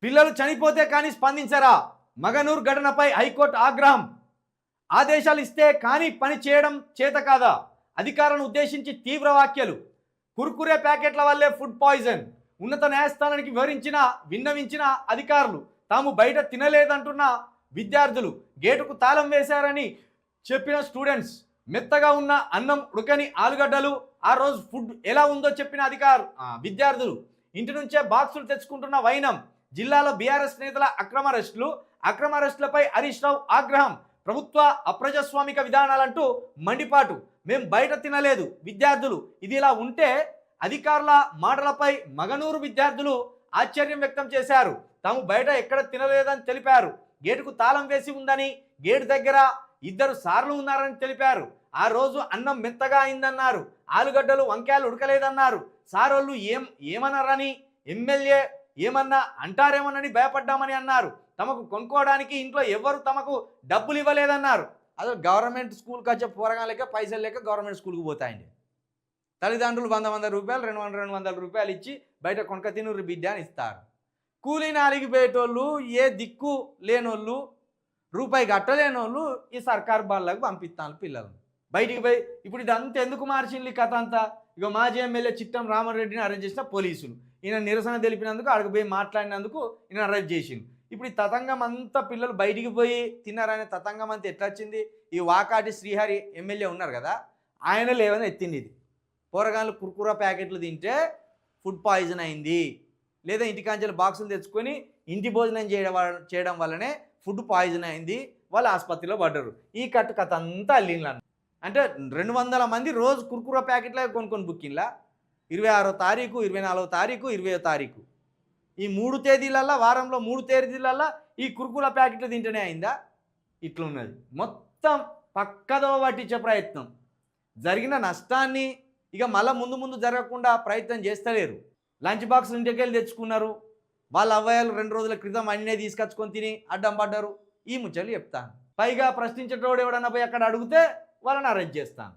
పిల్లలు చనిపోతే కానీ స్పందించరా? మగనూర్ ఘటనపై హైకోర్టు ఆగ్రహం. ఆదేశాలు ఇస్తే కానీ పని చేయడం చేత కాదా? అధికారులను ఉద్దేశించి తీవ్ర వ్యాఖ్యలు. కుర్కురే ప్యాకెట్ల వల్లే ఫుడ్ పాయిజన్. ఉన్నత న్యాయస్థానానికి విన్నవించిన అధికారులు తాము బయట తినలేదంటున్న విద్యార్థులు, గేటుకు తాళం వేశారని చెప్పిన స్టూడెంట్స్, మెత్తగా ఉన్న అన్నం, ఉడకని ఆలుగడ్డలు, ఆ రోజు ఫుడ్ ఎలా ఉందో చెప్పిన విద్యార్థులు, ఇంటి నుంచే బాక్సులు తెచ్చుకుంటున్న వైనం. జిల్లాలో బీఆర్ఎస్ నేతల అక్రమ అరెస్టులపై హరీష్ రావు ఆగ్రహం. ప్రభుత్వ అప్రజాస్వామిక విధానాలంటూ మండిపాటు. మేం బయట తినలేదు విద్యార్థులు. ఇది ఇలా ఉంటే అధికారుల మాటలపై మగనూరు విద్యార్థులు ఆశ్చర్యం వ్యక్తం చేశారు. తాము బయట ఎక్కడ తినలేదని తెలిపారు. గేటుకు తాళం వేసి ఉందని, గేటు దగ్గర 2 సార్లు ఉన్నారని తెలిపారు. ఆ రోజు అన్నం మెత్తగా అయిందన్నారు. ఆలుగడ్డలు, వంకాయలు ఉడకలేదన్నారు. సారోళ్ళు ఏమన్నారని, ఎమ్మెల్యే ఏమన్నా అంటారేమోనని భయపడ్డామని అన్నారు. తమకు కొనుక్కోవడానికి ఇంట్లో ఎవరు తమకు డబ్బులు ఇవ్వలేదన్నారు. అసలు గవర్నమెంట్ స్కూల్కి వచ్చే పోరగాళ్ళకే పైసలు లేక గవర్నమెంట్ స్కూల్కి పోతాయండి. తల్లిదండ్రులు 100 రూపాయలు 200 రూపాయలు ఇచ్చి బయట కొనక తినుర్రు బిడ్డ అని ఇస్తారు. కూలీ నాలిగి పోయేటోళ్ళు, ఏ దిక్కు లేనోళ్ళు, రూపాయి కట్టలేనోళ్ళు ఈ సర్కారు బాళ్ళకు పంపిస్తాను పిల్లలను. బయటికి పోయి ఇప్పుడు ఇదంతా ఎందుకు మార్చింది కథ అంతా? ఇక మాజీ ఎమ్మెల్యే చిట్టం రామారెడ్డిని అరెస్ట్ చేసిన పోలీసులు, ఈయన నిరసన తెలిపినందుకు అక్కడికి పోయి మాట్లాడినందుకు ఈయన అరెస్ట్ చేసింది. ఇప్పుడు ఈ తతంగం అంతా పిల్లలు బయటికి పోయి తిన్నారనే తతంగం అంతా ఎట్లా వచ్చింది? ఈ వాకాటి శ్రీహరి ఎమ్మెల్యే ఉన్నారు కదా, ఆయన లేవని ఎత్తింది. ఇది పోరగాళ్ళు కుర్కురా ప్యాకెట్లు తింటే ఫుడ్ పాయిజన్ అయింది, లేదా ఇంటికాంచెలు బాక్సులు తెచ్చుకొని ఇంటి భోజనం చేయడం వల్లనే ఫుడ్ పాయిజన్ అయింది, వాళ్ళు ఆసుపత్రిలో పడ్డారు. ఈ కథ అంతా అల్లిండ్లను. అంటే 200 మంది రోజు కుర్కురా ప్యాకెట్లే కొనుక్కొని బుక్కింగ్లా. 26వ తారీఖు, 24వ తారీఖు, 20వ తారీఖు, ఈ 3 తేదీలల్లా, వారంలో 3 తేదీలల్లా ఈ కుర్కురా ప్యాకెట్లు తింటూనే అయిందా? ఇట్లున్నది మొత్తం. పక్కదో పట్టించే ప్రయత్నం, జరిగిన నష్టాన్ని ఇక మళ్ళీ ముందు జరగకుండా ప్రయత్నం చేస్తలేరు. లంచ్ బాక్స్ ఇంటికెళ్ళి తెచ్చుకున్నారు. వాళ్ళ అవ్వయాలు 2 రోజుల క్రితం అన్నీ తీసుకొచ్చుకొని తిని అడ్డం పడ్డారు. ఈ ముచ్చట్లు చెప్తాను. పైగా ప్రశ్నించేటోడు ఎవడన్నా పోయి అక్కడ అడిగితే వాళ్ళని అరెస్ట్ చేస్తాను.